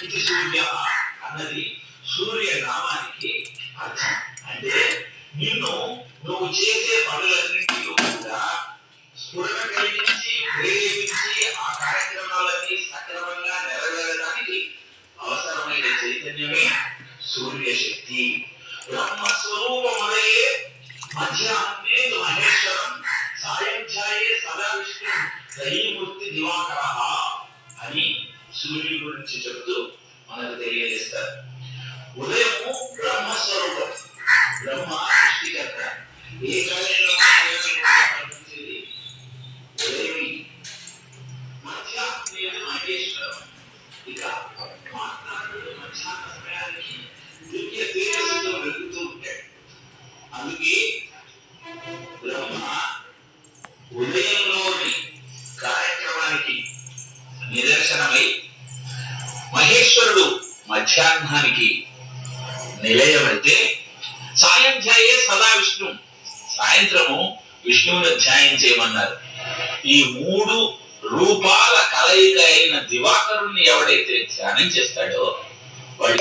ఇది సూర్య అన్నది సూర్య నామానికి అర్థం. అంటే నిన్ను నువ్వు చేసే పనులన్నింటిలో కూడా స్ఫురణ కలిగించి ప్రేరేపించి ఆ కార్యక్రమాలన్నీ సక్రమంగా నెరవేరడానికి అవసరమైన చైతన్యమే సూర్యశక్తి. బ్రహ్మస్వరూపమదే మధ్యాహ్నే మహేశ్వరం సాయంధ్యాయే సదా విష్ణు దయీమూర్తి దివాకర అని సూర్యుడి గురించి చెబుతూ మనకు తెలియజేస్తారు. ఉదయము బ్రహ్మస్వరూపం, బ్రహ్మ సృష్టికర్త. ఏ కార్యక్రమాన్ని ఉదయమే. మధ్యాహ్నే మహేశ్వరం, ఇక మాట్లాడుతూ మధ్యాహ్న సమయానికి దివ్య తేజస్సుతో వెలుగుతూ ఉంటాడు. అందుకే బ్రహ్మ ఉదయంలోని కార్యక్రమానికి నిదర్శనమై, మహేశ్వరుడు మధ్యాహ్నానికి నిలయమైతే, సాయంధ్యాయే సదా విష్ణు, సాయంత్రము విష్ణువుని ధ్యానం చేయమన్నారు. ఈ మూడు రూపాల కలయిక అయిన దివాకరుణ్ణి ఎవడైతే ధ్యానం చేస్తాడో వాడి